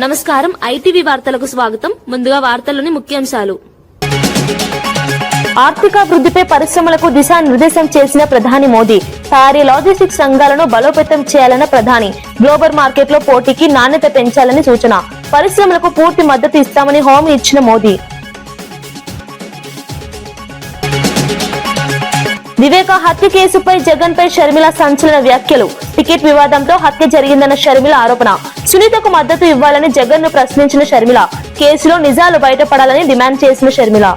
నమస్కారం ఐటీవీ వార్తలకు స్వాగతం. ముందుగా వార్తల్లోని ముఖ్యాంశాలు. ఆర్థిక వృద్ధిపై పరిశ్రమలకు దిశానిర్దేశం చేసిన ప్రధాని మోదీ. తయారీ లాజిస్టిక్స్ రంగాలను బలోపేతం చేయాలన్న ప్రధాని. గ్లోబల్ మార్కెట్లో పోటీకి నాణ్యత పెంచాలని సూచన. పరిశ్రమలకు పూర్తి మద్దతు ఇస్తామని హామీ ఇచ్చిన మోదీ. వివేక హత్య కేసుపై జగన్ పై షర్మిల సంచలన వ్యాఖ్యలు. టికెట్ వివాదంతో హత్య జరిగిందన్న షర్మిల ఆరోపణ. సునీతకు మద్దతు ఇవ్వాలని జగన్ ను ప్రశ్నించిన షర్మిల. కేసులో నిజాలు బయటపడాలని డిమాండ్ చేసిన షర్మిల.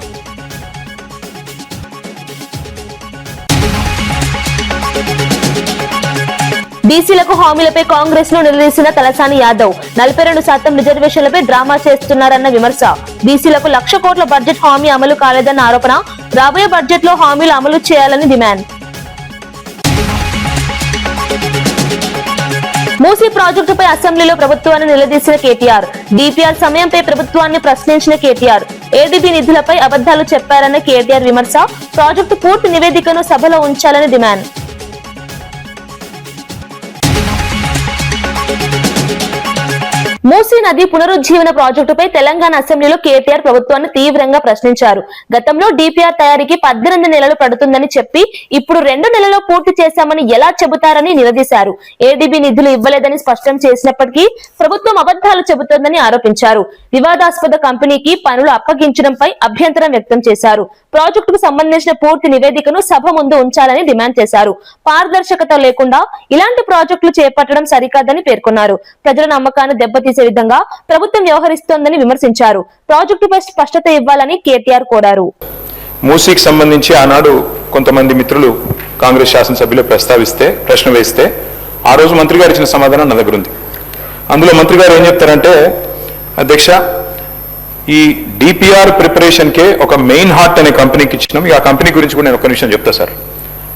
బీసీలకు హామీలపై కాంగ్రెస్ లో నిలదీసిన తలసాని యాదవ్. 42% రిజర్వేషన్లపై డ్రామా చేస్తున్నారన్న విమర్శ. బీసీలకు 1,00,000 కోట్ల బడ్జెట్ హామీ అమలు కాలేదన్న ఆరోపణ. రాబోయే బడ్జెట్ లో హామీలు అమలు చేయాలని డిమాండ్. మూసీ ప్రాజెక్టుపై అసెంబ్లీలో ప్రభుత్వాన్ని నిలదీసిన కేటీఆర్. డిపిఆర్ సమయంపై ప్రభుత్వాన్ని ప్రశ్నించిన కేటీఆర్. ఏడీబీ నిధులపై అబద్దాలు చెప్పారన్న కేటీఆర్ విమర్శ. ప్రాజెక్టు పూర్తి నివేదికను సభలో ఉంచాలని డిమాండ్. మూసీ నది పునరుజ్జీవన ప్రాజెక్టుపై తెలంగాణ అసెంబ్లీలో కేటీఆర్ ప్రభుత్వాన్ని తీవ్రంగా ప్రశ్నించారు. గతంలో డిపిఆర్ తయారీకి 18 నెలలు పడుతుందని చెప్పి ఇప్పుడు 2 నెలల్లో పూర్తి చేశామని ఎలా చెబుతారని నిలదీశారు. ఏడీబీ నిధులు ఇవ్వలేదని స్పష్టం చేసినప్పటికీ ప్రభుత్వం అబద్దాలు చెబుతోందని ఆరోపించారు. వివాదాస్పద కంపెనీకి పనులు అప్పగించడంపై అభ్యంతరం వ్యక్తం చేశారు. ప్రాజెక్టుకు సంబంధించిన పూర్తి నివేదికను సభ ముందు ఉంచాలని డిమాండ్ చేశారు. పారదర్శకత లేకుండా ఇలాంటి ప్రాజెక్టులు చేపట్టడం సరికాదని పేర్కొన్నారు. ప్రజల నమ్మకాన్ని దెబ్బతీసే విధంగా ప్రభుత్వం వ్యవహరిస్తోందని విమర్శించారు. ప్రాజెక్టుపై స్పష్టత ఇవ్వాలని కేటీఆర్ కోరారు. మూసీకి సంబంధించి ఆనాడు కొంతమంది మిత్రులు కాంగ్రెస్ శాసనసభ్యులు ప్రశ్న వేస్తే ఆ రోజు మంత్రి గారు ఇచ్చిన సమాధానం నా దగ్గర ఉంది. అందులో మంత్రి గారు ఏం చెప్తారంటే, అధ్యక్ష, ఈ డిపిఆర్ ప్రిపరేషన్ కే ఒక మెయిన్ హార్ట్ అనే కంపెనీకి ఇచ్చినాం. ఆ కంపెనీ గురించి కూడా నేను ఒక నిమిషం చెప్తా సార్.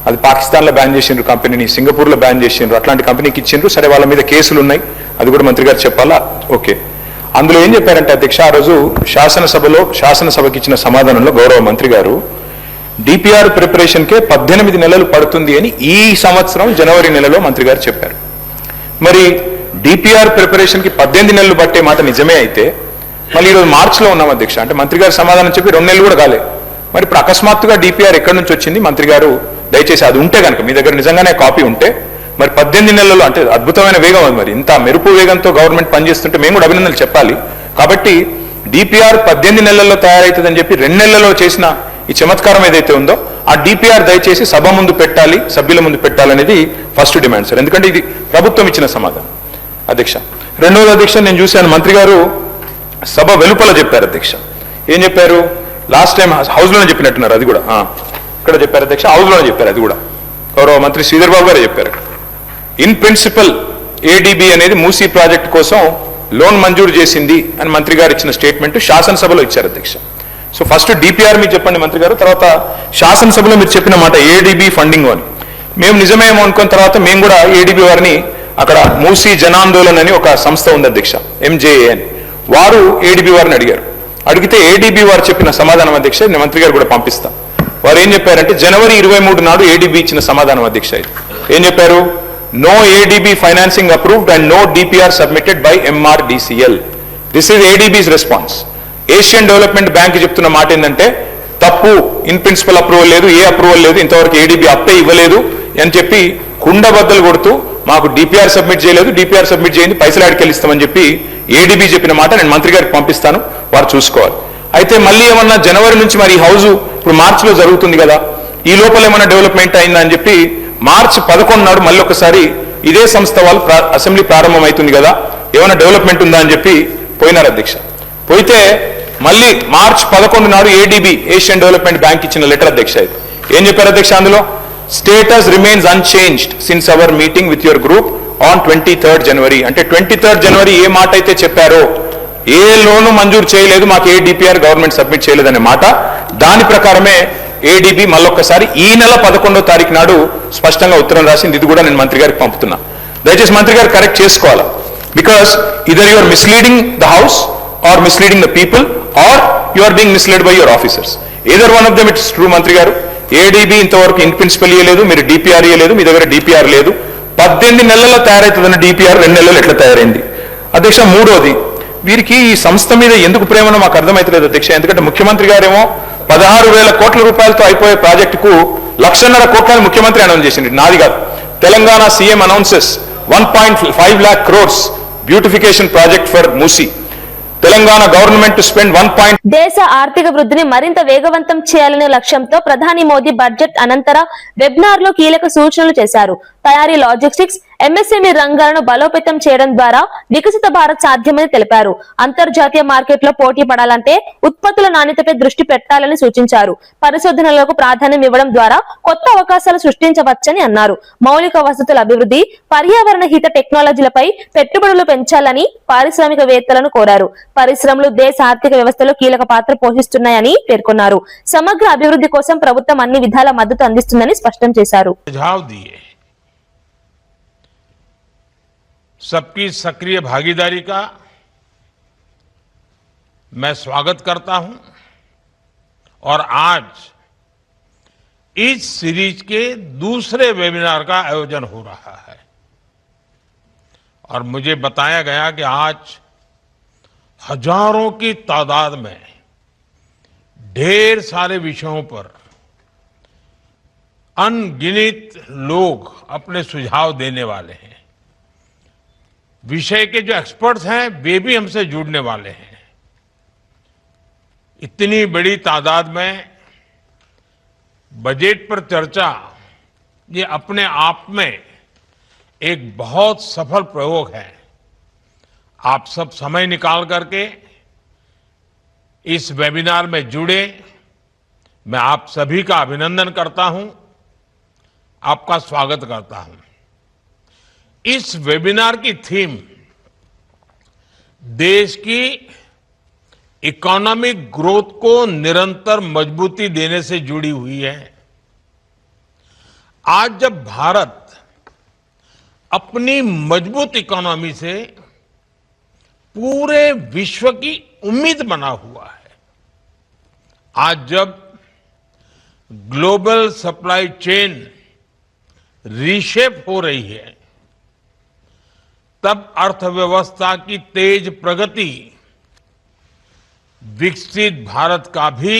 అది పాకిస్తాన్ లో బ్యాన్ చేసిండ్రు కంపెనీని, సింగపూర్ లో బ్యాన్ చేసిండ్రు, అట్లాంటి కంపెనీకి ఇచ్చిండ్రు. సరే, వాళ్ళ మీద కేసులు ఉన్నాయి, అది కూడా మంత్రి గారు చెప్పాలా? ఓకే. అందులో ఏం చెప్పారంటే అధ్యక్ష, ఆ రోజు శాసనసభకి ఇచ్చిన సమాధానంలో గౌరవ మంత్రి గారు డిపిఆర్ ప్రిపరేషన్ కే 18 నెలలు పడుతుంది అని ఈ సంవత్సరం జనవరి నెలలో మంత్రి గారు చెప్పారు. మరి డిపిఆర్ ప్రిపరేషన్ కి 18 నెలలు పట్టే మాట నిజమే అయితే మళ్ళీ ఈరోజు మార్చిలో ఉన్నాం అధ్యక్ష. అంటే మంత్రి గారు సమాధానం చెప్పి 2 నెలలు కూడా కాలే. మరి ఇప్పుడు అకస్మాత్తుగా డిపిఆర్ ఎక్కడి నుంచి వచ్చింది? మంత్రి గారు దయచేసి అది ఉంటే కనుక మీ దగ్గర నిజంగానే కాపీ ఉంటే, మరి 18 నెలల్లో అంటే అద్భుతమైన వేగం అది. మరి ఇంత మెరుపు వేగంతో గవర్నమెంట్ పనిచేస్తుంటే మేము కూడా అభినందనలు చెప్పాలి. కాబట్టి డిపిఆర్ 18 నెలల్లో తయారవుతుందని చెప్పి 2 నెలల్లో చేసిన ఈ చమత్కారం ఏదైతే ఉందో ఆ డిపిఆర్ దయచేసి సభ ముందు పెట్టాలి, సభ్యుల ముందు పెట్టాలనేది ఫస్ట్ డిమాండ్ సార్. ఎందుకంటే ఇది ప్రభుత్వం ఇచ్చిన సమాధానం అధ్యక్ష. రెండవది అధ్యక్ష, నేను చూశాను మంత్రి గారు సభ వెలుపల చెప్పారు అధ్యక్ష. ఏం చెప్పారు? లాస్ట్ టైం హౌస్లోనే చెప్పినట్టున్నారు, అది కూడా ఇక్కడ చెప్పారు అధ్యక్ష, హౌస్లోనే చెప్పారు. అది కూడా గౌరవ మంత్రి శ్రీధర్ బాబు గారే చెప్పారు. ఇన్ ప్రిన్సిపల్ ఏడీబీ అనేది మూసీ ప్రాజెక్ట్ కోసం లోన్ మంజూరు చేసింది అని మంత్రి గారు ఇచ్చిన స్టేట్మెంట్ శాసనసభలో ఇచ్చారు అధ్యక్ష. సో ఫస్ట్ డిపిఆర్ మీరు చెప్పండి మంత్రి గారు, తర్వాత శాసనసభలో మీరు చెప్పిన మాట ఏడీబీ ఫండింగ్ అని మేము నిజమేమో అనుకున్న తర్వాత మేము కూడా ఏడీబీ వారిని అక్కడ మూసీ జనాందోళన్ అని ఒక సంస్థ ఉంది అధ్యక్ష, ఎంజేఏ అని, వారు ఏడీబీ వారిని అడిగారు. అడిగితే ఏడీబీ వారు చెప్పిన సమాధానం అధ్యక్ష నేను మంత్రి గారు కూడా పంపిస్తా. వారు ఏం చెప్పారంటే జనవరి 23 నాడు ఏడీబీ ఇచ్చిన సమాధానం అధ్యక్ష. ఏం చెప్పారు? No ADB financing approved and no DPR submitted by MRDCL. This is ADB's response. Asian Development Bank చెప్తున్న మాట ఏంటంటే తప్పు, ఇన్ ప్రిన్సిపల్ అప్రూవల్ లేదు, ఏ అప్రూవల్ లేదు, ఇంతవరకు ఏడీబీ అప్పే ఇవ్వలేదు అని చెప్పి కుండబద్దలు కొడుతూ మాకు డిపిఆర్ సబ్మిట్ చేయలేదు, డిపిఆర్ సబ్మిట్ చేయండి, పైసలు ఆడికెళ్ళిస్తామని చెప్పి ఏడీబీ చెప్పిన మాట నేను మంత్రి గారికి పంపిస్తాను, వారు చూసుకోవాలి. అయితే మళ్ళీ ఏమన్నా జనవరి నుంచి మరి హౌస్ ఇప్పుడు మార్చిలో జరుగుతుంది కదా, ఈ లోపల ఏమైనా డెవలప్మెంట్ అయిందా అని చెప్పి మార్చి 11 నాడు మళ్ళీ ఒకసారి ఇదే సంస్థ వాళ్ళు అసెంబ్లీ ప్రారంభం అవుతుంది కదా, ఏమైనా డెవలప్మెంట్ ఉందా అని చెప్పి పోయినారు అధ్యక్ష. పోయితే మళ్ళీ మార్చి 11 నాడు ఏడీబీ ఏషియన్ డెవలప్మెంట్ బ్యాంక్ ఇచ్చిన లెటర్ అధ్యక్ష. ఏం చెప్పారు అధ్యక్ష అందులో? Status remains unchanged since our meeting with your group on 23rd జనవరి. అంటే 23rd జనవరి ఏ మాట అయితే చెప్పారో, ఏ లోను మంజూరు చేయలేదు, మాకు ఏ డిపిఆర్ గవర్నమెంట్ సబ్మిట్ చేయలేదనే మాట, దాని ప్రకారమే ఏడీబీ మళ్ళొక్కసారి ఈ నెల 11వ తారీఖు నాడు స్పష్టంగా ఉత్తరం రాసింది. ఇది కూడా నేను మంత్రి గారికి పంపుతున్నా. దయచేసి మంత్రి గారు కరెక్ట్ చేసుకోవాలా. Because either you are misleading the house or misleading the people or you are being misled by your officers. Either one of them it's true మంత్రి గారు. ఏడీబీ ఇంతవరకు ఇన్ ప్రిన్సిపల్ ఇవ్వలేదు, మీరు డిపిఆర్ ఇవ్వలేదు, మీ దగ్గర డిపిఆర్ లేదు. 18 నెలల్లో తయారవుతుందన్న డిపిఆర్ 2 నెలలు ఎట్లా తయారైంది? అధ్యక్ష, మూడోది వీరికి ఈ సంస్థ మీద ఎందుకు ప్రేమనో మాకు అర్థమైతలేదు అధ్యక్ష. ఎందుకంటే ముఖ్యమంత్రి గారేమో 16,000 కోట్ల రూపాయలతో అయిపోయే ప్రాజెక్టుకు 1,50,000 కోట్లని ముఖ్యమంత్రి అనౌన్స్ చేసింది, నాది కాదు. Telangana CM announces 1.5 lakh crores beautification project for Musi. Telangana government to spend 1. దేశ ఆర్థిక వృద్ధిని మరింత వేగవంతం చేయాలనే లక్ష్యంతో ప్రధాని మోదీ బడ్జెట్ అనంతర వెబినార్ లో కీలక సూచనలు చేశారు. తయారీ, లాజిస్టిక్స్, ఎంఎస్ఎంఈ రంగాలను బలోపేతం చేయడం ద్వారా వికసిత భారత్ సాధ్యమని తెలిపారు. అంతర్జాతీయ మార్కెట్లో పోటీ పడాలంటే ఉత్పత్తుల నాణ్యతపై దృష్టి పెట్టాలని సూచించారు. పరిశోధనలకు ప్రాధాన్యం ఇవ్వడం ద్వారా కొత్త అవకాశాలు సృష్టించవచ్చని అన్నారు. మౌలిక వసతుల అభివృద్ధి, పర్యావరణ హిత టెక్నాలజీలపై పెట్టుబడులు పెంచాలని పారిశ్రామికవేత్తలను కోరారు. పరిశ్రమలు దేశ ఆర్థిక వ్యవస్థలో కీలక పాత్ర పోషిస్తున్నాయని పేర్కొన్నారు. సమగ్ర అభివృద్ధి కోసం ప్రభుత్వం అన్ని విధాల మద్దతు అందిస్తుందని స్పష్టం చేశారు. सबकी सक्रिय भागीदारी का मैं स्वागत करता हूं और आज इस सीरीज के दूसरे वेबिनार का आयोजन हो रहा है और मुझे बताया गया कि आज हजारों की तादाद में ढेर सारे विषयों पर अनगिनत लोग अपने सुझाव देने वाले हैं. विषय के जो एक्सपर्ट्स हैं वे भी हमसे जुड़ने वाले हैं. इतनी बड़ी तादाद में बजट पर चर्चा ये अपने आप में एक बहुत सफल प्रयोग है. आप सब समय निकाल करके इस वेबिनार में जुड़े, मैं आप सभी का अभिनंदन करता हूं, आपका स्वागत करता हूं. इस वेबिनार की थीम देश की इकोनॉमिक ग्रोथ को निरंतर मजबूती देने से जुड़ी हुई है. आज जब भारत अपनी मजबूत इकोनॉमी से पूरे विश्व की उम्मीद बना हुआ है, आज जब ग्लोबल सप्लाई चेन रीशेप हो रही है, तब अर्थव्यवस्था की तेज प्रगति विकसित भारत का भी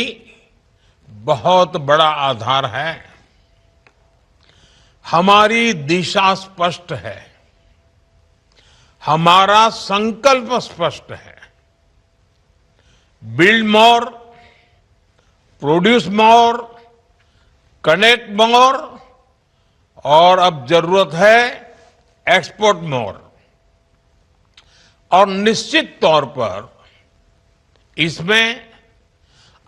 बहुत बड़ा आधार है. हमारी दिशा स्पष्ट है, हमारा संकल्प स्पष्ट है. Build more, produce more, connect मोर और अब जरूरत है एक्सपोर्ट मोर. और निश्चित तौर पर इसमें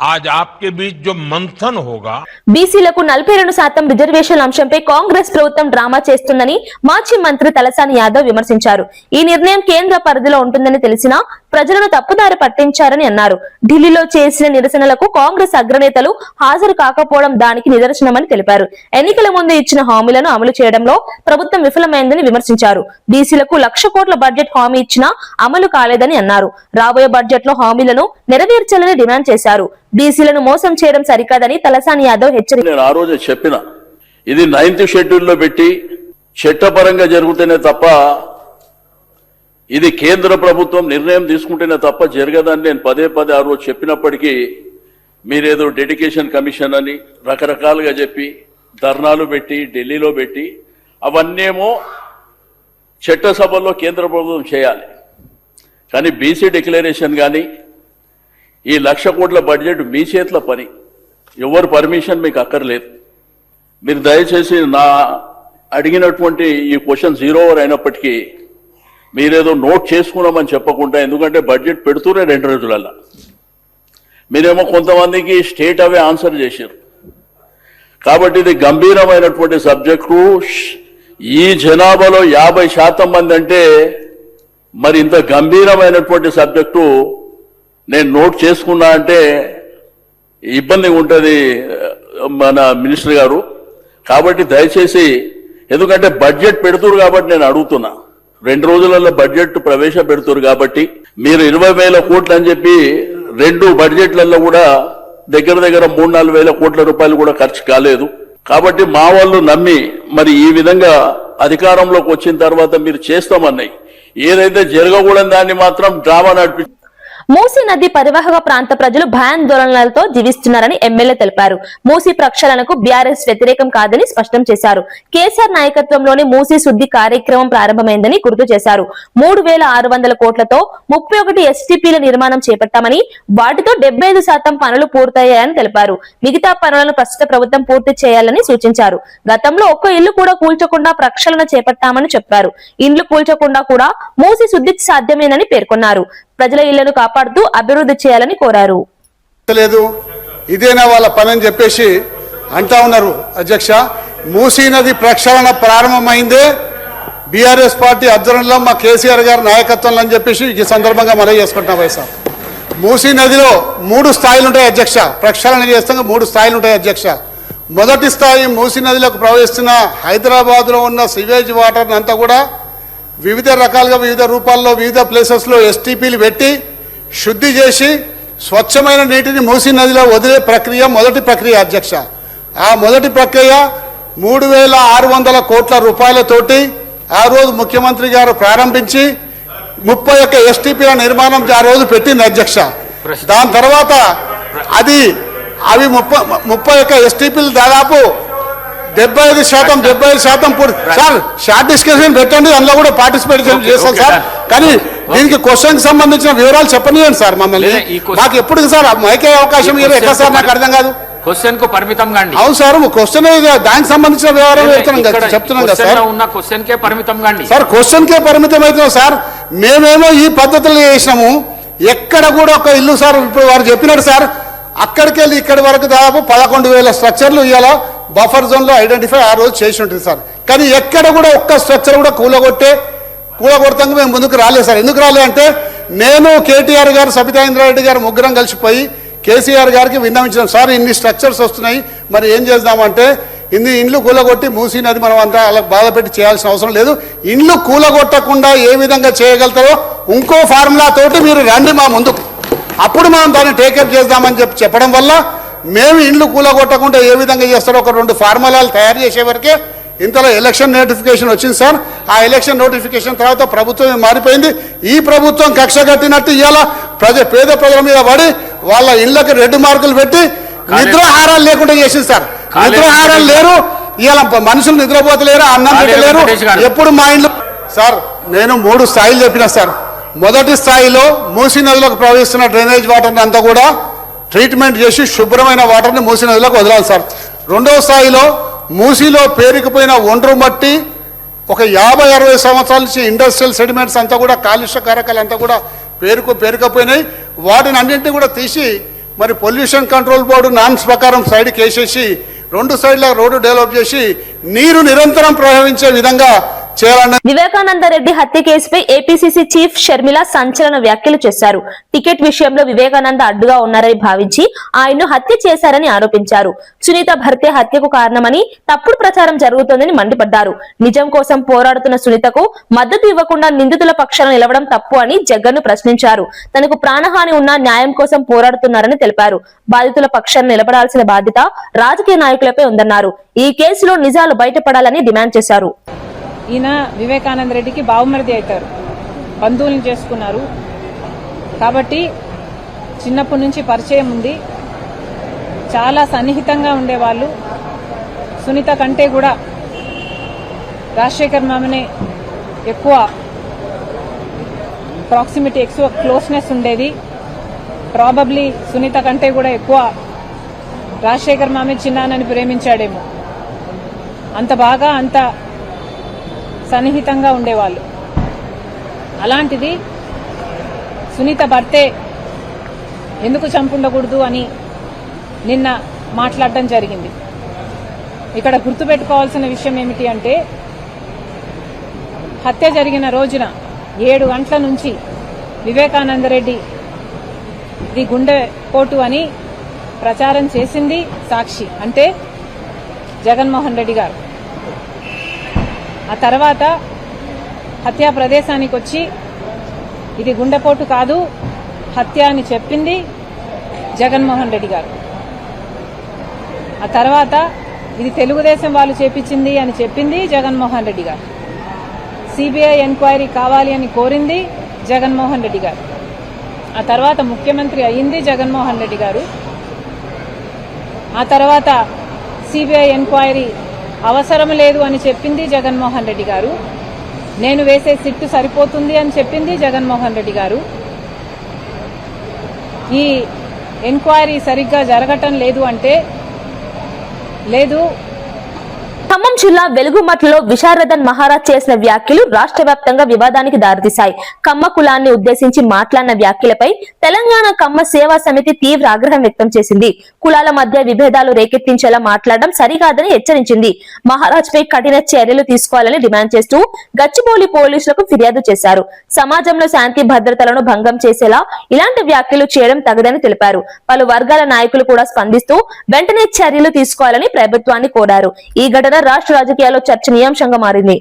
आज आपके बीच जो मंथन होगा. బీసీలకు 42% రిజర్వేషన్ అంశంపై కాంగ్రెస్ ప్రభుత్వం డ్రామా చేస్తుందని మాజీ మంత్రి తలసాని యాదవ్ విమర్శించారు. ఈ నిర్ణయం కేంద్ర పరిధిలో ఉంటుందని తెలిసినా ప్రజలను తప్పుదారి పట్టించారని అన్నారు. ఢిల్లీలో చేసిన నిరసనలకు కాంగ్రెస్ అగ్రనేతలు హాజరు కాకపోవడం దానికి నిదర్శనమని తెలిపారు. ఎన్నికల ముందు ఇచ్చిన హామీలను అమలు చేయడంలో ప్రభుత్వం విఫలమైందని విమర్శించారు. బీసీలకు 1,00,000 కోట్ల బడ్జెట్ హామీ ఇచ్చినా అమలు కాలేదని అన్నారు. రాబోయే బడ్జెట్ లో హామీలను నెరవేర్చాలని డిమాండ్ చేశారు. బీసీలను మోసం చేయడం సరికాదని తలసాని యాదవ్ హెచ్చరించారు. నేను ఆ రోజు చెప్పిన ఇది 9th షెడ్యూల్లో పెట్టి చట్టపరంగా జరుగుతూనే తప్ప, ఇది కేంద్ర ప్రభుత్వం నిర్ణయం తీసుకుంటేనే తప్ప జరగదని నేను పదే ఆ రోజు చెప్పినప్పటికీ మీరేదో డెడికేషన్ కమిషన్ అని రకరకాలుగా చెప్పి ధర్నాలు పెట్టి ఢిల్లీలో పెట్టి అవన్నేమో చట్టసభల్లో కేంద్ర ప్రభుత్వం చేయాలి. కానీ బీసీ డిక్లరేషన్ కానీ ఈ 1,00,000 కోట్ల బడ్జెట్ మీ చేతుల పని, ఎవరు పర్మిషన్ మీకు అక్కర్లేదు. మీరు దయచేసి నా అడిగినటువంటి ఈ క్వశ్చన్ 0 ఓవర్ అయినప్పటికీ మీరేదో నోట్ చేసుకున్నామని చెప్పకుండా, ఎందుకంటే బడ్జెట్ పెడుతూనే 2 రోజులల్లా మీరేమో కొంతమందికి స్టేట్ అవే ఆన్సర్ చేశారు. కాబట్టి ఇది గంభీరమైనటువంటి సబ్జెక్టు. ఈ జనాభాలో 50% మంది అంటే మరి ఇంత గంభీరమైనటువంటి సబ్జెక్టు నేను నోట్ చేసుకున్నా అంటే ఇబ్బంది ఉంటుంది మన మినిస్టర్ గారు. కాబట్టి దయచేసి, ఎందుకంటే బడ్జెట్ పెడుతురు కాబట్టి నేను అడుగుతున్నా, 2 రోజులలో బడ్జెట్ ప్రవేశపెడుతురు కాబట్టి మీరు 20,000 కోట్లు అని చెప్పి 2 బడ్జెట్లలో కూడా దగ్గర 3-4 కోట్ల రూపాయలు కూడా ఖర్చు కాలేదు. కాబట్టి మా వాళ్ళు నమ్మి మరి ఈ విధంగా అధికారంలోకి వచ్చిన తర్వాత మీరు చేస్తామన్నాయి. ఏదైతే జరగకూడని దాన్ని మాత్రం డ్రామా నడిపి మూసీ నది పరివాహక ప్రాంత ప్రజలు భయాందోళనలతో జీవిస్తున్నారని ఎమ్మెల్యే తెలిపారు. మూసీ ప్రక్షాళనకు బీఆర్ఎస్ వ్యతిరేకం కాదని స్పష్టం చేశారు. కేసీఆర్ నాయకత్వంలోని మూసీ శుద్ధి కార్యక్రమం ప్రారంభమైందని గుర్తు చేశారు. 3,600 కోట్లతో 31 ఎస్టీపీల నిర్మాణం చేపట్టామని, వాటితో 75% పనులు పూర్తయ్యాయని తెలిపారు. మిగతా పనులను ప్రస్తుత ప్రభుత్వం పూర్తి చేయాలని సూచించారు. గతంలో ఒక్క ఇల్లు కూడా కూల్చకుండా ప్రక్షాళన చేపట్టామని చెప్పారు. ఇండ్లు కూల్చకుండా కూడా మూసీ శుద్ధి సాధ్యమేనని పేర్కొన్నారు. ప్రజల ఇళ్లను కాపాడుతూ అభివృద్ధి చేయాలని కోరారు. లేదు ఇదేనా వాళ్ళ పని అని చెప్పేసి అంటా ఉన్నారు. అధ్యక్ష, మూసీ నది ప్రక్షాళన ప్రారంభమైందే బీఆర్ఎస్ పార్టీ ఆధ్వర్యంలో మా కేసీఆర్ గారి నాయకత్వంలో అని చెప్పేసి ఈ సందర్భంగా మనం చేసుకుంటున్నాం. వైఎస్ఆర్ మూసీ నదిలో 3 స్థాయిలు ఉంటాయి అధ్యక్ష. ప్రక్షాళన చేస్తాం 3 స్థాయిలు ఉంటాయి అధ్యక్ష. మొదటి స్థాయి మూసీ నదిలోకి ప్రవహిస్తున్న హైదరాబాద్లో ఉన్న సివేజ్ వాటర్ అంతా కూడా వివిధ రకాలుగా వివిధ రూపాల్లో వివిధ ప్లేసెస్లో ఎస్టీపీలు పెట్టి శుద్ధి చేసి స్వచ్ఛమైన నీటిని మూసీ నదిలో వదిలే ప్రక్రియ మొదటి ప్రక్రియ అధ్యక్ష. ఆ మొదటి ప్రక్రియ 3,600 కోట్ల రూపాయలతోటి ఆ రోజు ముఖ్యమంత్రి గారు ప్రారంభించి 31 ఎస్టీపీల నిర్మాణం ఆ రోజు పెట్టింది అధ్యక్ష. దాని తర్వాత అవి 31 ఎస్టీపీలు దాదాపు 75% పూర్తి. సార్ షార్ట్ డిస్కషన్ పెట్టండి, అందులో కూడా పార్టిసిపేట్ చేస్తాం సార్. కానీ దీనికి క్వశ్చన్ సంబంధించిన వివరాలు చెప్పనియండి సార్ మమ్మల్ని. నాకు ఎప్పుడు సార్ మైకే అవకాశం ఇవ్వరు ఎట్లా సార్, నాకు అర్థం కాదు. క్వశ్చన్ కు పరిమితంగా అండి. అవును సార్, క్వశ్చన్ దానికి సంబంధించిన వివరాలు చెప్తున్నాం కదా సార్. ఉన్న క్వశ్చన్ కే పరిమితంగా అండి సార్. క్వశ్చన్ కే పరిమితం అవుతున్నాం సార్. మేమేమో ఈ పద్ధతులు చేసినాము. ఎక్కడ కూడా ఒక ఇల్లు సార్ ఇప్పుడు వారు చెప్పినాడు సార్, అక్కడికి వెళ్ళి ఇక్కడి వరకు దాదాపు 11,000 స్ట్రక్చర్లు ఇవాళ బఫర్ జోన్ లో ఐడెంటిఫై ఆ రోజు చేసి ఉంటుంది సార్. కానీ ఎక్కడ కూడా ఒక్క స్ట్రక్చర్ కూడా కూలగొడతానికి మేము ముందుకు రాలేదు సార్. ఎందుకు రాలేదు అంటే నేను కేటీఆర్ గారు సబితా ఇంద్రారెడ్డి గారు ముగ్గురం కలిసిపోయి కేసీఆర్ గారికి విన్నవించినాం. సార్ ఇన్ని స్ట్రక్చర్స్ వస్తున్నాయి, మరి ఏం చేద్దామంటే ఇన్ని ఇండ్లు కూలగొట్టి మూసీ నది మనం అంతా అలా బాధ పెట్టి చేయాల్సిన అవసరం లేదు. ఇండ్లు కూలగొట్టకుండా ఏ విధంగా చేయగలుగుతారో ఇంకో ఫార్ములా తోటి మీరు రండి మా ముందుకు, అప్పుడు మనం దాన్ని టేకప్ చేద్దామని చెప్పడం వల్ల మేము ఇండ్లు కూలగొట్టకుండా ఏ విధంగా చేస్తారో ఒక 2 ఫార్ములాలు తయారు చేసే వరకే ఇంతలో ఎలక్షన్ నోటిఫికేషన్ వచ్చింది సార్. ఆ ఎలక్షన్ నోటిఫికేషన్ తర్వాత ప్రభుత్వం మారిపోయింది. ఈ ప్రభుత్వం కక్ష కట్టినట్టు ఇవాళ పేద ప్రజల మీద పడి వాళ్ళ ఇళ్లకు 2 మార్కులు పెట్టి నిద్రాహారాలు లేకుండా చేసింది సార్. నిద్రాహారాలు లేరు, ఇవాళ మనుషులు నిద్రపోతలేరు, అన్నం పెట్టలేరు. ఎప్పుడు మా ఇంట్లో సార్ నేను 3 స్థాయిలు చెప్పిన సార్. మొదటి స్థాయిలో మూసీ నదిలోకి ప్రవహిస్తున్న డ్రైనేజ్ వాటర్ని అంతా కూడా ట్రీట్మెంట్ చేసి శుభ్రమైన వాటర్ని మూసీ నదిలోకి వదలాలి సార్. రెండవ స్థాయిలో మూసీలో పేరుకుపోయిన ఒండ్రు మట్టి ఒక 50-60 సంవత్సరాల నుంచి ఇండస్ట్రియల్ సెడిమెంట్స్ అంతా కూడా కాలుష్య కారకాలు అంతా కూడా పేరుకపోయినాయి. వాటిని అన్నింటినీ కూడా తీసి మరి పొల్యూషన్ కంట్రోల్ బోర్డు నామ్స్ ప్రకారం సైడ్కి వేసేసి 2 సైడ్ల రోడ్డు డెవలప్ చేసి నీరు నిరంతరం ప్రవహించే విధంగా చేయాలన్న వివేకానంద రెడ్డి హత్య కేసుపై ఏపీసీసీ చీఫ్ షర్మిల సంచలన వ్యాఖ్యలు చేశారు. టికెట్ విషయంలో వివేకానంద అడ్డుగా ఉన్నారని భావించి ఆయన్ను హత్య చేశారని ఆరోపించారు. సునీత భర్తే హత్యకు కారణమని తప్పుడు ప్రచారం జరుగుతోందని మండిపడ్డారు. నిజం కోసం పోరాడుతున్న సునీతకు మద్దతు ఇవ్వకుండా నిందితుల పక్షాన నిలవడం తప్పు అని జగన్ను ప్రశ్నించారు. తనకు ప్రాణహాని ఉన్నా న్యాయం కోసం పోరాడుతున్నారని తెలిపారు. బాధితుల పక్షాన నిలబడాల్సిన బాధ్యత రాజకీయ నాయకులపై ఉందన్నారు. ఈ కేసులో నిజాలు బయటపడాలని డిమాండ్ చేశారు. ఈయన వివేకానంద రెడ్డికి బావుమరిది అవుతారు, బంధువులను చేసుకున్నారు కాబట్టి చిన్నప్పటి నుంచి పరిచయం ఉంది, చాలా సన్నిహితంగా ఉండేవాళ్ళు. సునీత కంటే కూడా రాజశేఖర్ మామనే ఎక్కువ ప్రాక్సిమిటీ, ఎక్కువ క్లోజ్నెస్ ఉండేది. ప్రాబబ్లీ సునీత కంటే కూడా ఎక్కువ రాజశేఖర్ మామే చిన్నానని ప్రేమించాడేమో, అంత బాగా అంత సన్నిహితంగా ఉండేవాళ్ళు. అలాంటిది సునీత భర్తే ఎందుకు చంపుండకూడదు అని నిన్న మాట్లాడడం జరిగింది. ఇక్కడ గుర్తుపెట్టుకోవాల్సిన విషయం ఏమిటి అంటే హత్య జరిగిన రోజున 7 గంటల నుంచి వివేకానంద రెడ్డి ఇది గుండెపోటు అని ప్రచారం చేసింది సాక్షి, అంటే జగన్మోహన్ రెడ్డి గారు. ఆ తర్వాత హత్యా ప్రదేశానికి వచ్చి ఇది గుండెపోటు కాదు హత్య అని చెప్పింది జగన్మోహన్ రెడ్డి గారు. ఆ తర్వాత ఇది తెలుగుదేశం వాళ్ళు చేపించింది అని చెప్పింది జగన్మోహన్ రెడ్డి గారు. సిబిఐ ఎంక్వైరీ కావాలి అని కోరింది జగన్మోహన్ రెడ్డి గారు. ఆ తర్వాత ముఖ్యమంత్రి అయ్యింది జగన్మోహన్ రెడ్డి గారు. ఆ తర్వాత సిబిఐ ఎంక్వైరీ అవసరం లేదు అని చెప్పింది జగన్మోహన్ రెడ్డి గారు. నేను వేసే సిట్టు సరిపోతుంది అని చెప్పింది జగన్మోహన్ రెడ్డి గారు. ఈ ఎంక్వైరీ సరిగ్గా జరగటం లేదు అంటే లేదు. ఖమ్మం జిల్లా వెలుగుమట్లలో విశారదన్ మహారాజ్ చేసిన వ్యాఖ్యలు రాష్ట్ర వ్యాప్తంగా వివాదానికి దారితీశాయి. కమ్మ కులాన్ని ఉద్దేశించి మాట్లాడిన వ్యాఖ్యలపై తెలంగాణ కమ్మ సేవా సమితి తీవ్ర ఆగ్రహం వ్యక్తం చేసింది. కులాల మధ్య విభేదాలు రేకెత్తించేలా మాట్లాడడం సరికాదని హెచ్చరించింది. మహారాజ్ పై కఠిన చర్యలు తీసుకోవాలని డిమాండ్ చేస్తూ గచ్చిబౌలి పోలీసులకు ఫిర్యాదు చేశారు. సమాజంలో శాంతి భద్రతలను భంగం చేసేలా ఇలాంటి వ్యాఖ్యలు చేయడం తగదని తెలిపారు. పలు వర్గాల నాయకులు కూడా స్పందిస్తూ వెంటనే చర్యలు తీసుకోవాలని ప్రభుత్వాన్ని కోరారు. ఈ ఘటన రాష్ట్ర రాజకీయాల్లో చర్చనీయాంశంగా మారింది.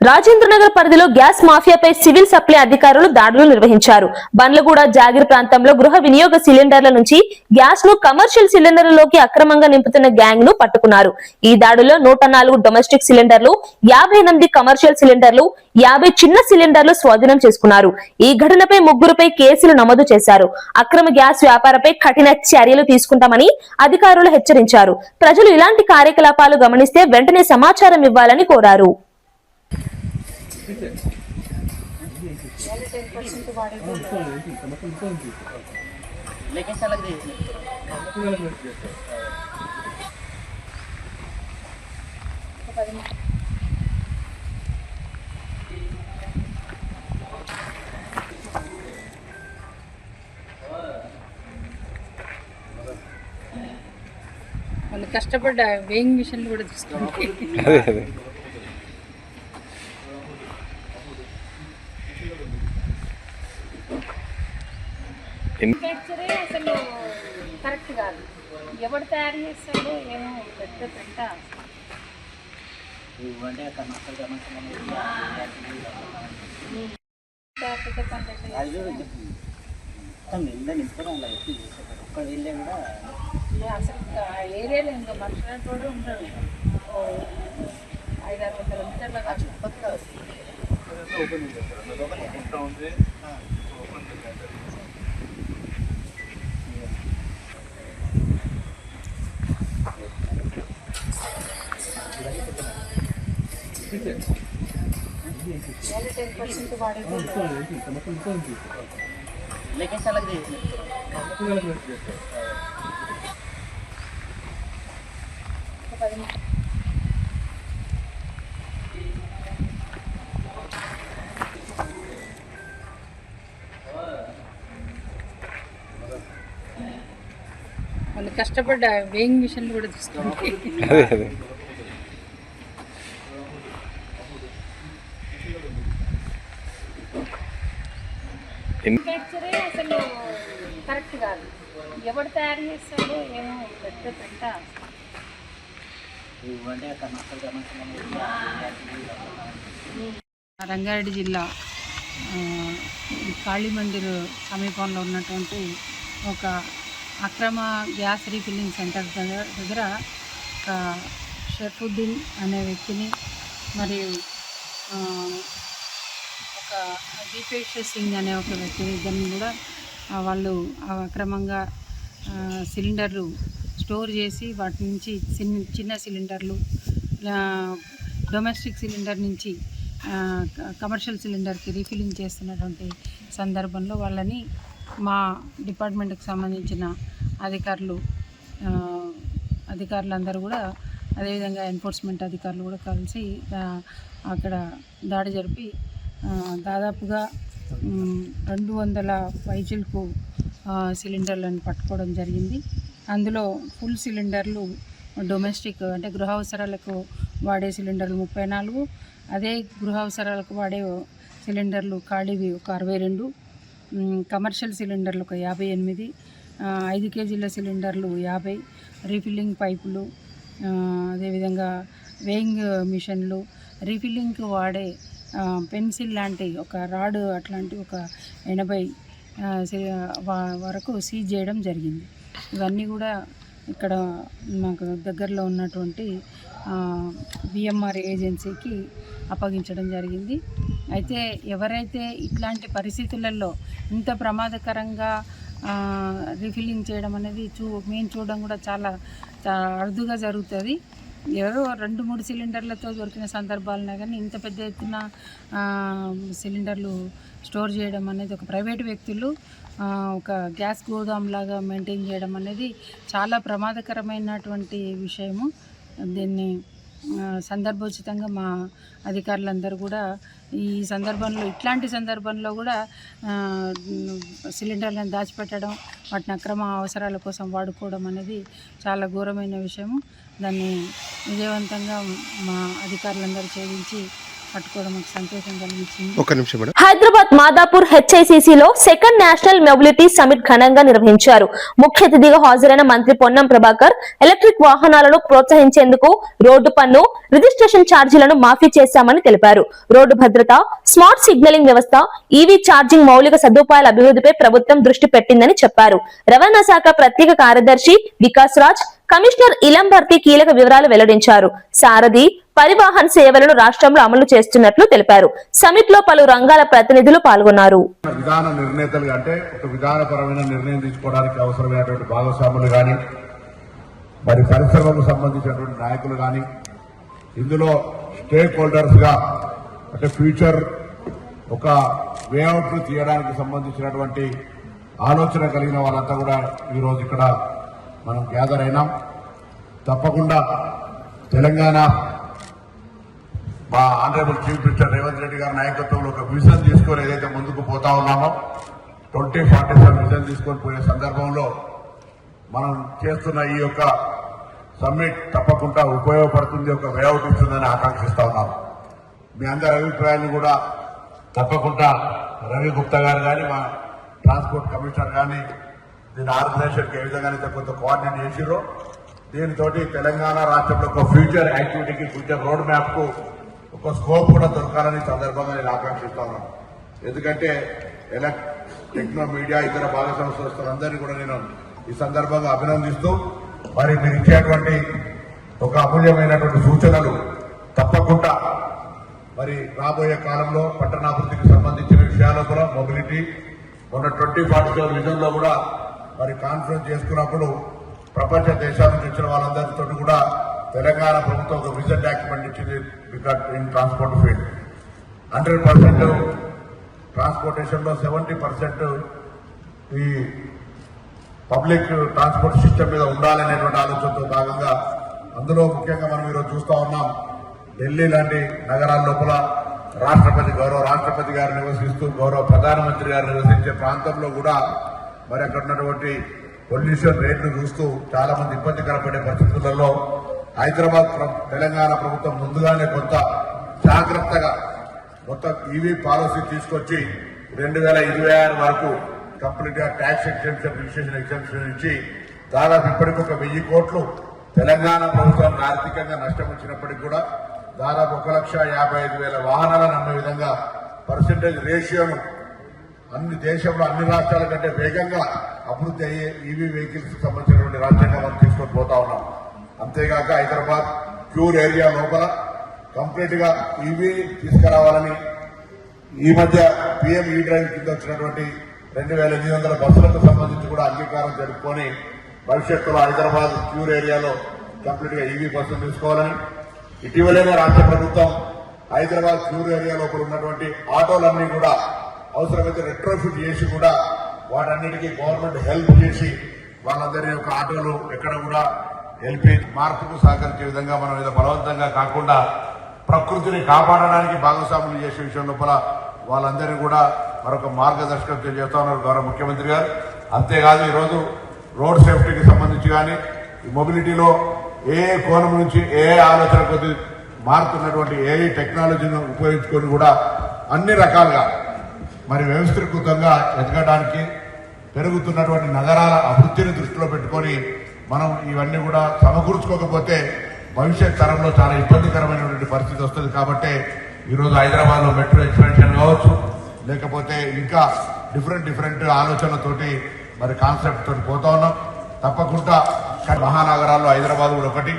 రాజేంద్రనగర్ పరిధిలో గ్యాస్ మాఫియాపై సివిల్ సప్లై అధికారులు దాడులు నిర్వహించారు. బండ్లగూడ జాగిర్ ప్రాంతంలో గృహ వినియోగ సిలిండర్ల నుంచి గ్యాస్ ను కమర్షియల్ సిలిండర్లలోకి అక్రమంగా నింపుతున్న గ్యాంగ్ ను పట్టుకున్నారు. ఈ దాడుల్లో 104 డొమెస్టిక్ సిలిండర్లు, 58 కమర్షియల్ సిలిండర్లు, 50 చిన్న సిలిండర్లు స్వాధీనం చేసుకున్నారు. ఈ ఘటనపై 3పై కేసులు నమోదు చేశారు. అక్రమ గ్యాస్ వ్యాపారపై కఠిన చర్యలు తీసుకుంటామని అధికారులు హెచ్చరించారు. ప్రజలు ఇలాంటి కార్యకలాపాలు గమనిస్తే వెంటనే సమాచారం ఇవ్వాలని కోరారు. వాళ్ళు కష్టపడ్డ వేయింగ్ మిషన్లు కూడా తీసుకోవాలి. అసలు కరెక్ట్ కాదు. ఎవరు తయారు చేస్తాడో ఏమో పెద్ద పెంట. అసలు ఏరియాలో ఇంకా మనుషులు కూడా ఉంటాడు. 500-600 మీటర్ల10% వాడేది. వాళ్ళు కష్టపడ్డ వేయింగ్ మిషన్లు కూడా తీసుకోవాలి. అసలు కరెక్ట్ కాదు. ఎవరు తయారు చేస్తాడో ఏమో పెద్ద పెంట. రంగారెడ్డి జిల్లా కాళీ మందిర్ సమీపంలో ఉన్నటువంటి ఒక అక్రమ గ్యాస్ రీఫిల్లింగ్ సెంటర్ దగ్గర షర్ఫుద్దీన్ అనే వ్యక్తిని మరియు ఒక దీపేష్ సింగ్ అనే ఒక వ్యక్తిని ఇద్దరిని కూడా వాళ్ళు అక్రమంగా సిలిండర్లు స్టోర్ చేసి వాటి నుంచి చిన్న సిలిండర్లు డొమెస్టిక్ సిలిండర్ నుంచి కమర్షియల్ సిలిండర్కి రీఫిల్లింగ్ చేస్తున్నటువంటి సందర్భంలో వాళ్ళని మా డిపార్ట్మెంట్కి సంబంధించిన అధికారులందరూ కూడా అదేవిధంగా ఎన్ఫోర్స్మెంట్ అధికారులు కూడా కలిసి అక్కడ దాడి జరిపి దాదాపుగా 200 పైచిలకు సిలిండర్లను పట్టుకోవడం జరిగింది. అందులో ఫుల్ సిలిండర్లు డొమెస్టిక్ అంటే గృహ అవసరాలకు వాడే సిలిండర్లు 34, అదే గృహ అవసరాలకు వాడే సిలిండర్లు ఖాళీవి ఒక 62, కమర్షియల్ సిలిండర్లు ఒక 58, 5 కేజీల సిలిండర్లు 50, రీఫిల్లింగ్ పైపులు, అదేవిధంగా వేయింగ్ మిషన్లు, రీఫిల్లింగ్కి వాడే పెన్సిల్ లాంటి ఒక రాడ్ అట్లాంటి ఒక 80 వరకు సీజ్ చేయడం జరిగింది. ఇవన్నీ కూడా ఇక్కడ మాకు దగ్గరలో ఉన్నటువంటి బిఎంఆర్ ఏజెన్సీకి అప్పగించడం జరిగింది. అయితే ఎవరైతే ఇట్లాంటి పరిస్థితులలో ఇంత ప్రమాదకరంగా రీఫిల్లింగ్ చేయడం అనేది మేము చూడడం కూడా చాలా అరుదుగా జరుగుతుంది. ఎవరో 2-3 సిలిండర్లతో దొరికిన సందర్భాలున్నా కానీ ఇంత పెద్ద ఎత్తున సిలిండర్లు స్టోర్ చేయడం అనేది ఒక ప్రైవేటు వ్యక్తులు ఒక గ్యాస్ గోదాం లాగా మెయింటైన్ చేయడం అనేది చాలా ప్రమాదకరమైనటువంటి విషయము. దీన్ని సందర్భోచితంగా మా అధికారులందరూ కూడా ఈ సందర్భంలో ఇట్లాంటి సందర్భంలో కూడా సిలిండర్లను దాచిపెట్టడం, వాటిని అక్రమ అవసరాల కోసం వాడుకోవడం అనేది చాలా ఘోరమైన విషయము. దాన్ని విజయవంతంగా మా అధికారులందరూ ఛేదించి పట్టుకోవడం మాకు సంతోషం కలిగించింది. హైదరాబాద్ మాదాపూర్ హెచ్ఐసిసిలో సెకండ్ నేషనల్ మొబిలిటీ సమిట్ ఘనంగా నిర్వహించారు. ముఖ్య అతిథిగా హాజరైన మంత్రి పొన్నం ప్రభాకర్ ఎలక్ట్రిక్ వాహనాలను ప్రోత్సహించేందుకు రోడ్డు పన్ను, రిజిస్ట్రేషన్ ఛార్జీలను మాఫీ చేశామని తెలిపారు. రోడ్డు భద్రత, స్మార్ట్ సిగ్నలింగ్ వ్యవస్థ, ఈవీ ఛార్జింగ్ మౌలిక సదుపాయాల అభివృద్ధిపై ప్రభుత్వం దృష్టి పెట్టిందని చెప్పారు. రవాణా శాఖ ప్రత్యేక కార్యదర్శి వికాస్ రాజ్, కమిషనర్ ఇలం భర్తీ కీలక వివరాలు వెల్లడించారు. సారథి, పరివాహన్ సేవలను రాష్ట్రంలో అమలు చేస్తున్నట్లు తెలిపారు. సమిట్ లో పలు రంగాల ప్రతినిధులు పాల్గొన్నారు. విధాన నిర్ణేతలు అంటే ఒక విధానపరమైన నిర్ణయం తీసుకోవడానికి అవసరమైనటువంటి భాగస్వాములు కానీ, మరి పరిశ్రమకు సంబంధించినటువంటి నాయకులు కానీ, ఇందులో స్టేక్ హోల్డర్స్ గా అంటే ఫ్యూచర్ ఒక వేఅవుట్ ను తీయడానికి సంబంధించినటువంటి ఆలోచన కలిగిన వాళ్ళంతా కూడా ఈరోజు ఇక్కడ మనం గ్యాదర్ అయినాం. తప్పకుండా తెలంగాణ మా honourable chief minister Revanth Reddy గారి నాయకత్వంలో ఒక విజన్ తీసుకొని ఏదైతే ముందుకు పోతా ఉన్నామో 2047 విజన్ తీసుకొని పోయే సందర్భంలో మనం చేస్తున్న ఈ యొక్క సమ్మిట్ తప్పకుండా ఉపయోగపడుతుంది, ఒక వేఅవుట్ ఇస్తుందని ఆకాంక్షిస్తా ఉన్నాం. మీ అందరి అభిప్రాయాన్ని కూడా తప్పకుండా రవి గుప్తా గారు కానీ, మా ట్రాన్స్పోర్ట్ కమిషనర్ కానీ దీని ఆర్గనైజేషన్కి ఏ విధంగానైతే కొంత కోఆర్డినేట్ చేసిరో దీనితో తెలంగాణ రాష్ట్రంలో ఒక ఫ్యూచర్ యాక్టివిటీకి, ఫ్యూచర్ రోడ్ మ్యాప్ కు ఒక స్కోప్ కూడా దొరకాలని సందర్భంగా నేను ఆకాంక్షిస్తా ఉన్నాను. ఎందుకంటే టెక్నో మీడియా ఇతర భాగస్వామ్య సంస్థలందరినీ కూడా నేను ఈ సందర్భంగా అభినందిస్తూ, మరి మీరు ఇచ్చేటువంటి ఒక అమూల్యమైనటువంటి సూచనలు తప్పకుండా మరి రాబోయే కాలంలో పట్టణాభివృద్ధికి సంబంధించిన విషయాల్లో కూడా మొబిలిటీ మొన్న 2047 విజన్ లో కూడా మరి కాన్ఫరెన్స్ చేసుకున్నప్పుడు ప్రపంచ దేశాల నుంచి వచ్చిన వాళ్ళందరితో కూడా తెలంగాణ ప్రభుత్వం ఒక విజన్ డాక్యుమెంట్ ఇచ్చింది. Because in transport field 100% transportation లో 70% ఈ పబ్లిక్ ట్రాన్స్పోర్ట్ సిస్టమ్ మీద ఉండాలనేటువంటి ఆలోచనతో భాగంగా అందులో ముఖ్యంగా మనం ఈరోజు చూస్తా ఉన్నాం. ఢిల్లీ లాంటి నగరాల లోపల గౌరవ రాష్ట్రపతి గారు నివసిస్తూ, గౌరవ ప్రధానమంత్రి గారు నివసించే ప్రాంతంలో కూడా మరి అక్కడ ఉన్నటువంటి పొల్యూషన్ రేట్లు చూస్తూ చాలా మంది ఇబ్బందికర పడే పరిస్థితులలో హైదరాబాద్ తెలంగాణ ప్రభుత్వం ముందుగానే కొంత జాగ్రత్తగా మొత్తం ఈవీ పాలసీ తీసుకొచ్చి 2026 వరకు కంప్లీట్ గా ట్యాక్స్ ఎగ్జెంప్షన్, రిజిస్ట్రేషన్ ఎగ్జెంప్షన్ ఇచ్చి దాదాపు ఇప్పటికి ఒక 1000 కోట్లు తెలంగాణ ప్రభుత్వానికి ఆర్థికంగా నష్టం వచ్చినప్పటికీ కూడా దాదాపు 1,55,000 వాహనాలను అమ్మే విధంగా పర్సెంటేజ్ రేషియోను అన్ని దేశంలో అన్ని రాష్ట్రాల కంటే వేగంగా అభివృద్ధి అయ్యే ఈవీ వెహికల్స్ కి సంబంధించినటువంటి రాష్ట్రంగా మనం తీసుకొని పోతా ఉన్నాం. అంతేగాక హైదరాబాద్ క్యూర్ ఏరియా లోపల కంప్లీట్ గా ఈవీ తీసుకురావాలని ఈ మధ్య పీఎం ఈ డ్రైవ్ కింద వచ్చినటువంటి 2,800 బస్సులకు సంబంధించి కూడా అంగీకారం జరుపుకొని భవిష్యత్తులో హైదరాబాద్ క్యూర్ ఏరియాలో కంప్లీట్ గా ఈవీ బస్సులు తీసుకోవాలని, ఇటీవలనే రాష్ట్ర ప్రభుత్వం హైదరాబాద్ క్యూర్ ఏరియా లోపల ఉన్నటువంటి ఆటోలన్నీ కూడా అవసరమైతే రెట్రోఫిట్ చేసి కూడా వాటన్నిటికీ గవర్నమెంట్ హెల్ప్ చేసి వాళ్ళందరి యొక్క ఆటోలు ఎక్కడ కూడా ఎల్పీ మార్పుకు సహకరించే విధంగా మనం ఏదో బలవంతంగా కాకుండా ప్రకృతిని కాపాడడానికి భాగస్వాములు చేసే విషయం లోపల వాళ్ళందరినీ కూడా మరొక మార్గదర్శకత్వం చేస్తా ఉన్నారు గౌరవ ముఖ్యమంత్రి గారు. అంతేకాదు ఈరోజు రోడ్ సేఫ్టీకి సంబంధించి కానీ ఈ మొబిలిటీలో ఏ కోణం నుంచి ఏ ఆలోచన కొద్ది మారుతున్నటువంటి ఏ టెక్నాలజీని ఉపయోగించుకొని కూడా అన్ని రకాలుగా మరి వ్యవస్థీకృతంగా ఎదగడానికి పెరుగుతున్నటువంటి నగరాల అభివృద్ధిని దృష్టిలో పెట్టుకొని మనం ఇవన్నీ కూడా సమకూర్చుకోకపోతే భవిష్యత్ తరంలో చాలా ఇబ్బందికరమైనటువంటి పరిస్థితి వస్తుంది. కాబట్టి ఈరోజు హైదరాబాద్లో మెట్రో ఎక్స్పెన్షన్ కావచ్చు, లేకపోతే ఇంకా డిఫరెంట్ ఆలోచనలతోటి మరి కాన్సెప్ట్ తోటి పోతా ఉన్నాం. తప్పకుండా మహానగరాల్లో హైదరాబాద్ కూడా ఒకటి.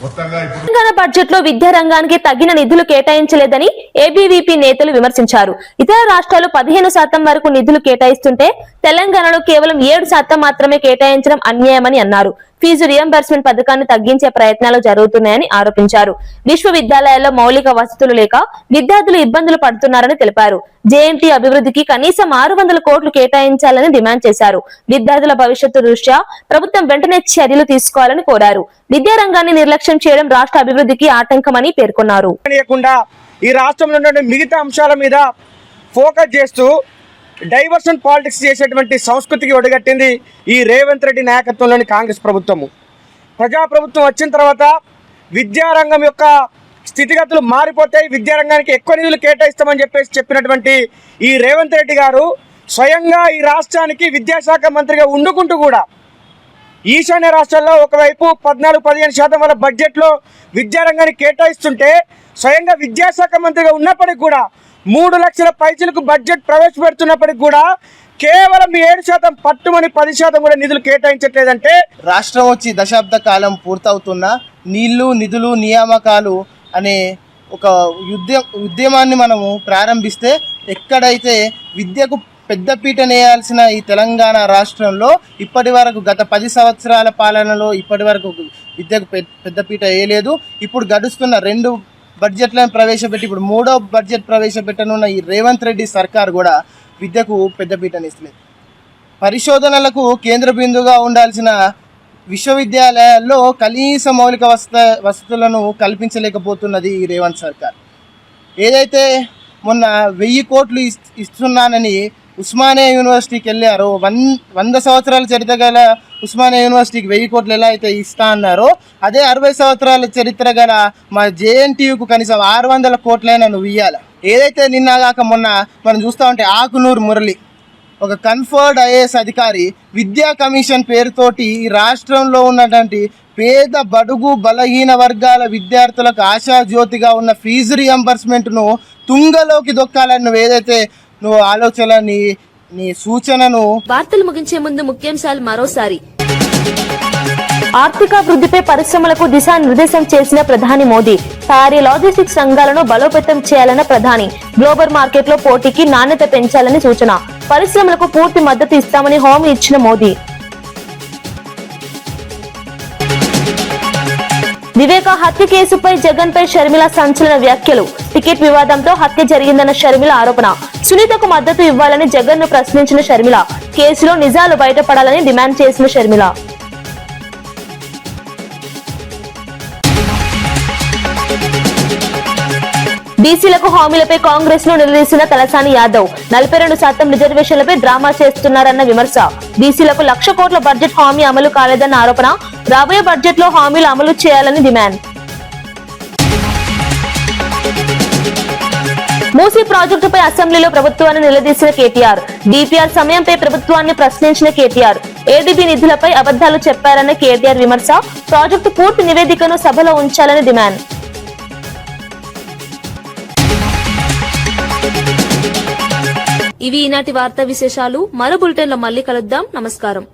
మొత్తంగా ఇప్పుడు తెలంగాణ బడ్జెట్ లో విద్యా రంగానికి తగిన నిధులు కేటాయించలేదని ఏబీవీపీ నేతలు విమర్శించారు. ఇతర రాష్ట్రాలు 15% వరకు నిధులు కేటాయిస్తుంటే తెలంగాణలో కేవలం 7% మాత్రమే కేటాయించడం అన్యాయమని అన్నారు. ఫీజు రియంబర్స్మెంట్ పథకాన్ని తగ్గించే ప్రయత్నాలు జరుగుతున్నాయని ఆరోపించారు. విశ్వవిద్యాలయాల్లో మౌలిక వసతులు లేక విద్యార్థులు ఇబ్బందులు పడుతున్నారని తెలిపారు. జేఎన్టీ అభివృద్ధికి కనీసం 600 కోట్లు కేటాయించాలని డిమాండ్ చేశారు. విద్యార్థుల భవిష్యత్తు దృష్ట్యా ప్రభుత్వం వెంటనే చర్యలు తీసుకోవాలని కోరారు. విద్యా రంగాన్ని నిర్లక్ష్యం చేయడం రాష్ట్ర అభివృద్ధికి ఆటంకమని పేర్కొన్నారు. ఈ రాష్ట్రంలో ఉన్న మిగతా అంశాల మీద ఫోకస్ చేస్తూ డైవర్షన్ పాలిటిక్స్ చేసేటువంటి సంస్కృతికి ఒడిగట్టింది ఈ రేవంత్ రెడ్డి నాయకత్వంలోని కాంగ్రెస్ ప్రభుత్వము. ప్రజాప్రభుత్వం వచ్చిన తర్వాత విద్యారంగం యొక్క స్థితిగతులు మారిపోతాయి, విద్యారంగానికి ఎక్కువ నిధులు కేటాయిస్తామని చెప్పినటువంటి ఈ రేవంత్ రెడ్డి గారు స్వయంగా ఈ రాష్ట్రానికి విద్యాశాఖ మంత్రిగా ఉండుకుంటూ కూడా ఈశాన్య రాష్ట్రాల్లో ఒకవైపు 14-15% వాళ్ళ బడ్జెట్లో విద్యారంగానికి కేటాయిస్తుంటే స్వయంగా విద్యాశాఖ మంత్రిగా ఉన్నప్పటికీ కూడా 3 లక్షల పైసలకు బడ్జెట్ ప్రవేశపెడుతున్నప్పటికీ కూడా కేవలం 7% పట్టుమని 10% కూడా నిధులు కేటాయించట్లేదంటే రాష్ట్రం వచ్చి దశాబ్ద కాలం పూర్తవుతున్న నీళ్లు నిధులు నియామకాలు అనే ఒక ఉద్యమాన్ని మనము ప్రారంభిస్తే ఎక్కడైతే విద్యకు పెద్దపీట నేయాల్సిన ఈ తెలంగాణ రాష్ట్రంలో ఇప్పటి వరకు గత 10 సంవత్సరాల పాలనలో ఇప్పటి వరకు విద్యకు పెద్దపీట వేయలేదు. ఇప్పుడు గడుస్తున్న 2 బడ్జెట్లను ప్రవేశపెట్టి ఇప్పుడు 3వ బడ్జెట్ ప్రవేశపెట్టనున్న ఈ రేవంత్ రెడ్డి సర్కార్ కూడా విద్యకు పెద్దపీటనిస్తలేదు. పరిశోధనలకు కేంద్ర బిందుగా ఉండాల్సిన విశ్వవిద్యాలయాల్లో కనీస మౌలిక వసతులను కల్పించలేకపోతున్నది ఈ రేవంత్ సర్కార్. ఏదైతే మొన్న 1000 కోట్లు ఇస్తున్నానని ఉస్మానియా యూనివర్సిటీకి వెళ్ళారో 100 సంవత్సరాల చరిత్ర గల ఉస్మానియా యూనివర్సిటీకి 1000 కోట్లు ఎలా అయితే ఇస్తా అన్నారో అదే 60 సంవత్సరాల చరిత్ర గల మా జేఎన్టీయూకు కనీసం 600 కోట్లైనా నువ్వు ఇవ్వాలి. ఏదైతే నిన్నగాక మొన్న మనం చూస్తూ ఉంటే ఆకునూరు మురళి ఒక కన్ఫర్డ్ ఐఏఎస్ అధికారి విద్యా కమిషన్ పేరుతోటి ఈ రాష్ట్రంలో ఉన్నటువంటి పేద బడుగు బలహీన వర్గాల విద్యార్థులకు ఆశాజ్యోతిగా ఉన్న ఫీజు రియంబర్స్మెంట్ను తుంగలోకి దొక్కాలని నువ్వు ఏదైతే నువ్వు ఆలోచన నీ సూచనను. వార్తలు ముగించే ముందు ముఖ్యాంశాలు మరోసారి. ఆర్థికాభివృద్ధిపై పరిశ్రమలకు దిశానిర్దేశం చేసిన ప్రధాని మోదీ. తయారీ లాజిస్టిక్స్ రంగాలను బలోపేతం చేయాలన్న ప్రధాని. గ్లోబల్ మార్కెట్లో పోటీకి నాణ్యత పెంచాలని సూచన. పరిశ్రమలకు పూర్తి మద్దతు ఇస్తామని హామీ ఇచ్చిన మోదీ. వివేక హత్య కేసుపై జగన్ పై షర్మిల సంచలన వ్యాఖ్యలు. టికెట్ వివాదంతో హత్య జరిగిందన్న షర్మిల ఆరోపణ. సునీతకు మద్దతు ఇవ్వాలని జగన్ ను ప్రశ్నించిన షర్మిల. కేసులో నిజాలు బయటపడాలని డిమాండ్ చేసిన షర్మిల. బీసీలకు హామీలపై కాంగ్రెస్ ను నిలదీసిన తలసాని యాదవ్. 42% రిజర్వేషన్లపై డ్రామా చేస్తున్నారన్న విమర్శ. బీసీలకు 1,00,000 కోట్ల బడ్జెట్ హామీ అమలు కాలేదన్న ఆరోపణ. రాబోయే బడ్జెట్ లో హామీలు అమలు చేయాలని డిమాండ్. మూసీ ప్రాజెక్టుపై అసెంబ్లీలో ప్రభుత్వాన్ని నిలదీసిన కేటీఆర్. డిపిఆర్ సమయంపై ప్రభుత్వాన్ని ప్రశ్నించిన కేటీఆర్. ఏడీబీ నిధులపై అబద్దాలు చెప్పారన్న కేటీఆర్ విమర్శ. ప్రాజెక్టు పూర్తి నివేదికను సభలో ఉంచాలని డిమాండ్. ఇవి ఈనాటి వార్తా విశేషాలు. మరో బులెటిన్లో మళ్ళీ కలుద్దాం. నమస్కారం.